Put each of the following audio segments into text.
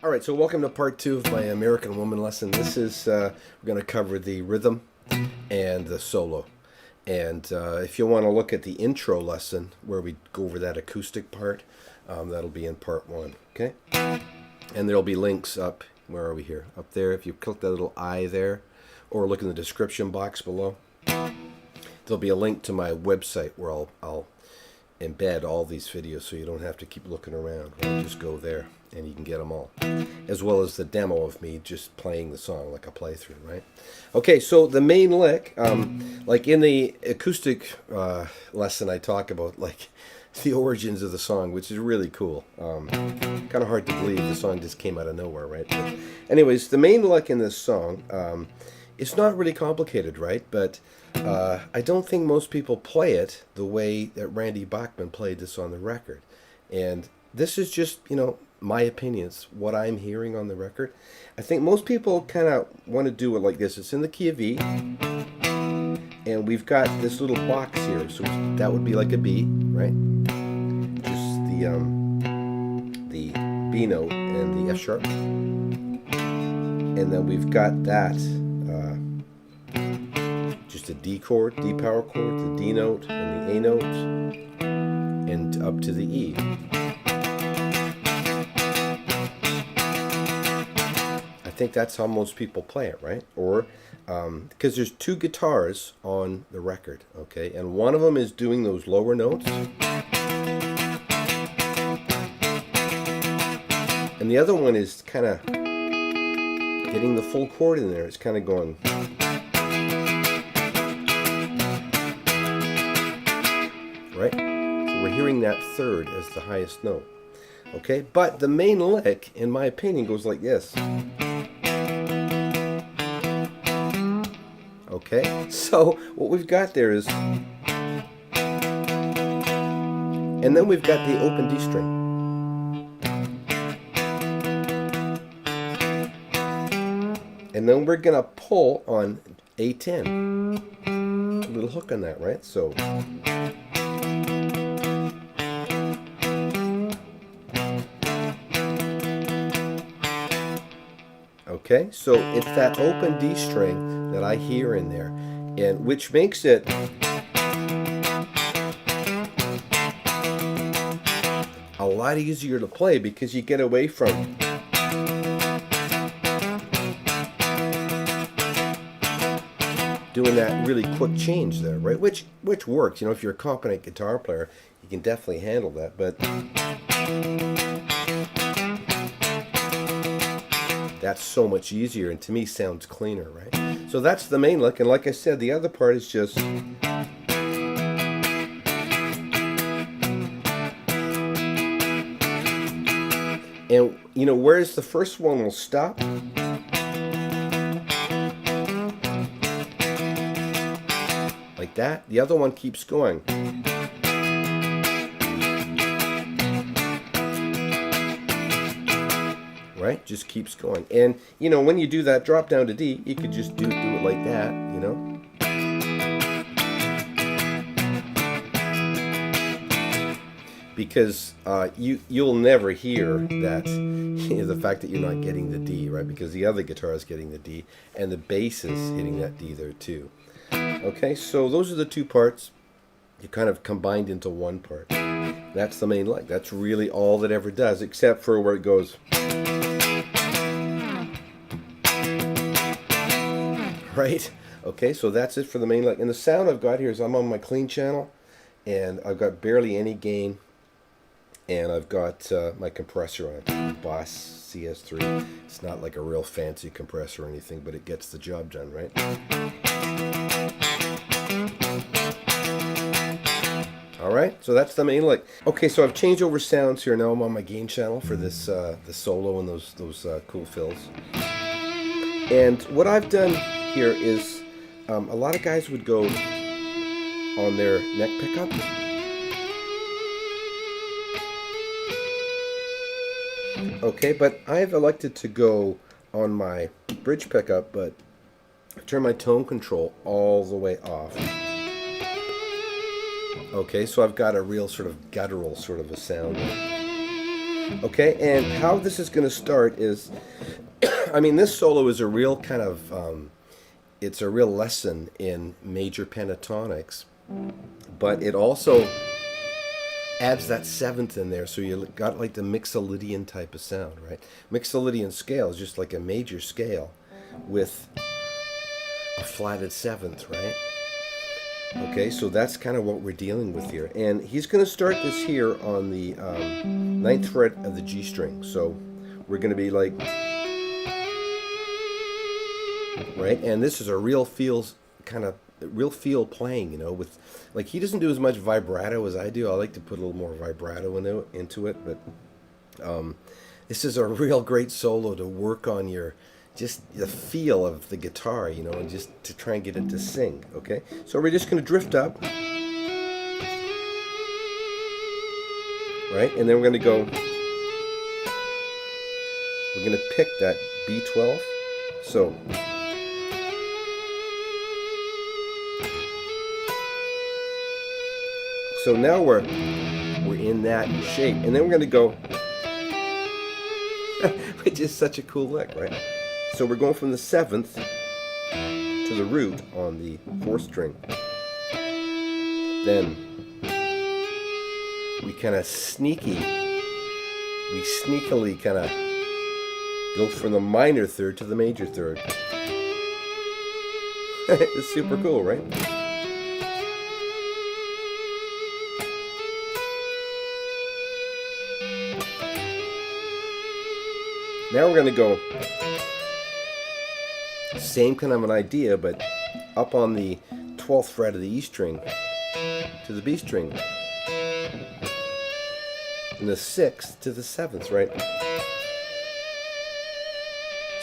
All right, so welcome to part 2 of my American Woman lesson. This is, we're going to cover the rhythm and the solo. And if you want to look at the intro lesson where we go over that acoustic part, that'll be in part 1, okay? And there'll be links up, where are we here? Up there, if you click that little I there, or look in the description box below, there'll be a link to my website where I'll embed all these videos so you don't have to keep looking around. Right? Just go there and you can get them all, as well as the demo of me just playing the song like a playthrough, right? Okay, so the main lick, like in the acoustic lesson, I talk about like the origins of the song, which is really cool. Kind of hard to believe the song just came out of nowhere, right? But anyways, the main lick in this song, it's not really complicated, right? But I don't think most people play it the way that Randy Bachman played this on the record. And this is just, my opinion. It's what I'm hearing on the record. I think most people kind of want to do it like this. It's in the key of E. And we've got this little box here. So that would be like a B, right? Just the B note and the F sharp. And then we've got that. Just a D chord, D power chord, the D note and the A note, and up to the E. I think that's how most people play it, right? Or, because there's 2 guitars on the record, okay? And one of them is doing those lower notes. And the other one is kind of getting the full chord in there. It's kind of going... right? So we're hearing that third as the highest note. Okay? But the main lick, in my opinion, goes like this. Okay? So what we've got there is... and then we've got the open D string. And then we're going to pull on A10. A little hook on that, right? So... okay, so it's that open D string that I hear in there, and which makes it a lot easier to play because you get away from doing that really quick change there, right? Which works. If you're a competent guitar player, you can definitely handle that, but that's so much easier, and to me sounds cleaner, right? So that's the main lick, and like I said, the other part is just... and, whereas the first one will stop, like that, the other one keeps going. Right? Just keeps going. And, when you do that drop down to D, you could just do it like that, Because you'll never hear that, the fact that you're not getting the D, right? Because the other guitar is getting the D, and the bass is hitting that D there too. Okay, so those are the 2 parts. You kind of combined into one part. That's the main lick. That's really all that ever does, except for where it goes... right? Okay, so that's it for the main lick. And the sound I've got here is I'm on my clean channel, and I've got barely any gain, and I've got my compressor on it, Boss CS3. It's not like a real fancy compressor or anything, but it gets the job done, right? Alright, so that's the main lick. Okay, so I've changed over sounds here. Now I'm on my gain channel for this, the solo and those cool fills. And what I've done here is, a lot of guys would go on their neck pickup. Okay, but I've elected to go on my bridge pickup, but turn my tone control all the way off. Okay, so I've got a real sort of guttural sort of a sound. Okay, and how this is going to start is, I mean, this solo is a real kind of, it's a real lesson in major pentatonics, but it also adds that seventh in there, so you got like the Mixolydian type of sound, right? Mixolydian scale is just like a major scale with a flatted seventh, right? Okay, so that's kind of what we're dealing with here. And he's going to start this here on the ninth fret of the G string. So we're going to be like, right? And this is a real feels kind of real feel playing, you know, with like he doesn't do as much vibrato as I do. I like to put a little more vibrato into it, but this is a real great solo to work on your just the feel of the guitar, you know, and just to try and get it to sing, okay? So we're just going to drift up, right? And then we're going to go, we're going to pick that B12. So now we're in that shape, and then we're going to go, which is such a cool lick, right? So we're going from the seventh to the root on the fourth string. Then we kind of sneakily kind of go from the minor third to the major third. It's super cool, right? Now we're going to go same kind of an idea, but up on the 12th fret of the E string to the B string, and the 6th to the 7th, right?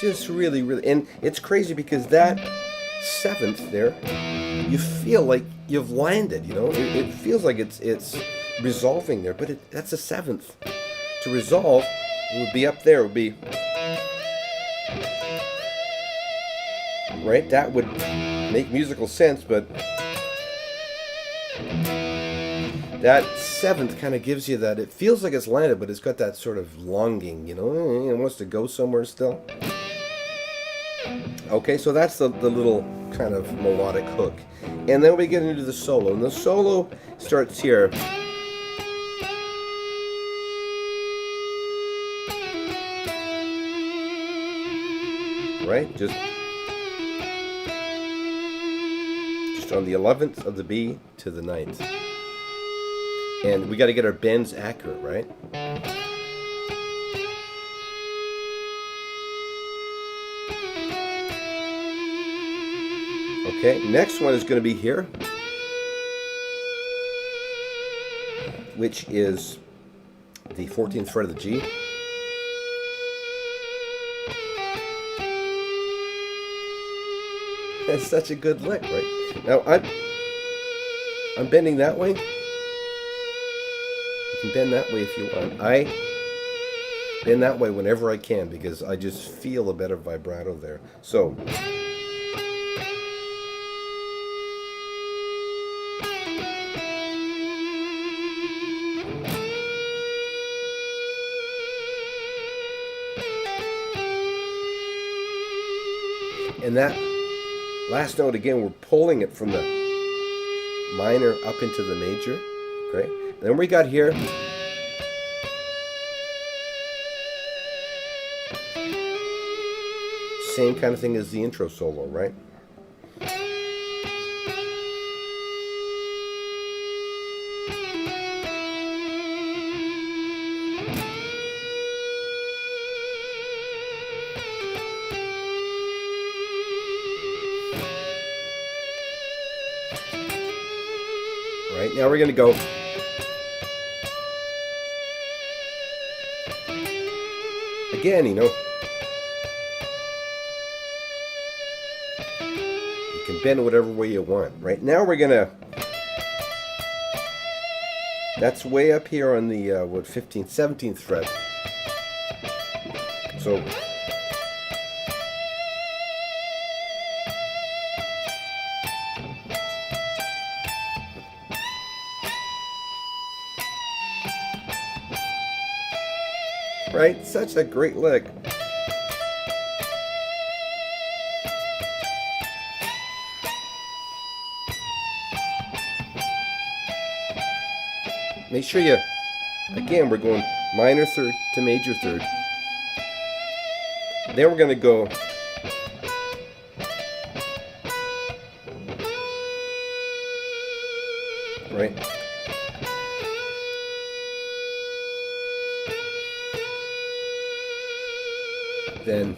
Just really, and it's crazy because that 7th there, you feel like you've landed, you know? It feels like it's resolving there, but that's a 7th. To resolve, it would be up there, it would be, right? That would make musical sense, but that 7th kind of gives you that, it feels like it's landed, but it's got that sort of longing, you know? It wants to go somewhere still. Okay, so that's the little kind of melodic hook. And then we get into the solo, and the solo starts here. Right? Just on the 11th of the B to the 9th. And we got to get our bends accurate, right? Okay, next one is going to be here, which is the 14th fret of the G. That's such a good lick, right? Now I'm bending that way. You can bend that way if you want. I bend that way whenever I can because I just feel a better vibrato there. So and that last note again, we're pulling it from the minor up into the major. Okay. Then we got here. Same kind of thing as the intro solo, right? Right, now we're going to go again, you know. You can bend whatever way you want. Right now we're going to, that's way up here on the 15th, 17th fret. So Right? Such a great lick. Make sure you, again, we're going minor third to major third. Then we're going to go right. Then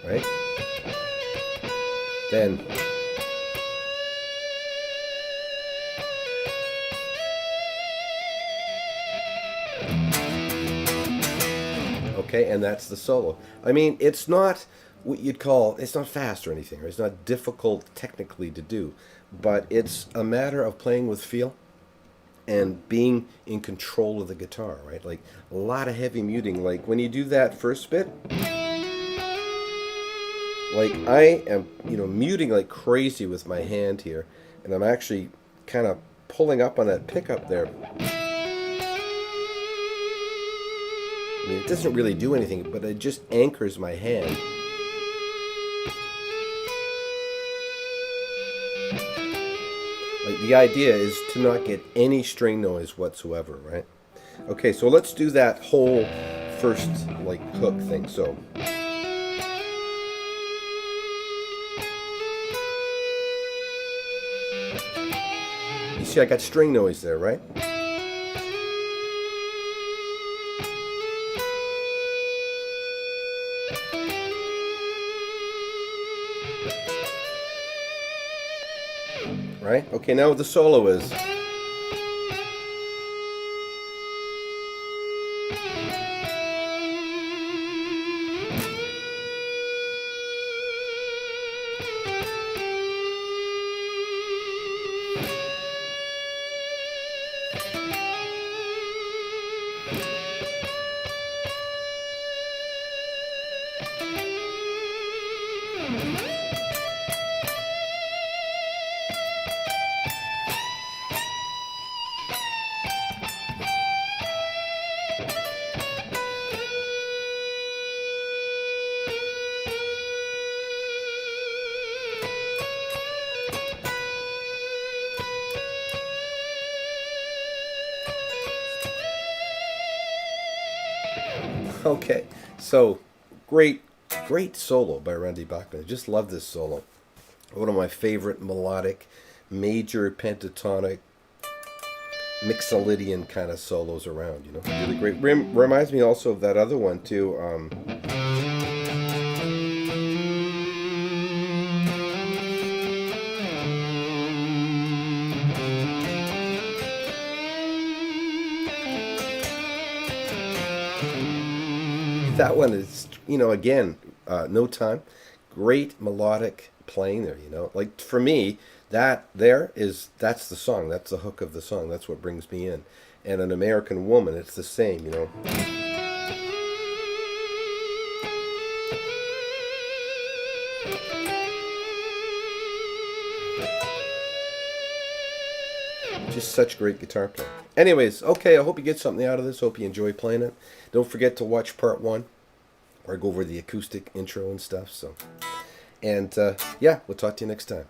right. Then okay, and that's the solo. I mean, it's not what you'd call, it's not fast or anything, right? It's not difficult technically to do, but it's a matter of playing with feel and being in control of the guitar, right? Like a lot of heavy muting. Like when you do that first bit, like I am, muting like crazy with my hand here, and I'm actually kind of pulling up on that pickup there. I mean, it doesn't really do anything, but it just anchors my hand. Like the idea is to not get any string noise whatsoever, right? Okay, so let's do that whole first like hook thing. So you see I got string noise there, right? Right? Okay, now the solo is. Okay, so great solo by Randy Bachman. I just love this solo. One of my favorite melodic, major pentatonic, Mixolydian kind of solos around. Really great. Reminds me also of that other one too. That one is, again, No Time. Great melodic playing there, Like for me, that's the song. That's the hook of the song. That's what brings me in. And An American Woman, it's the same, Just such great guitar playing. Anyways, okay, I hope you get something out of this. Hope you enjoy playing it. Don't forget to watch part 1, where I go over the acoustic intro and stuff. And yeah, we'll talk to you next time.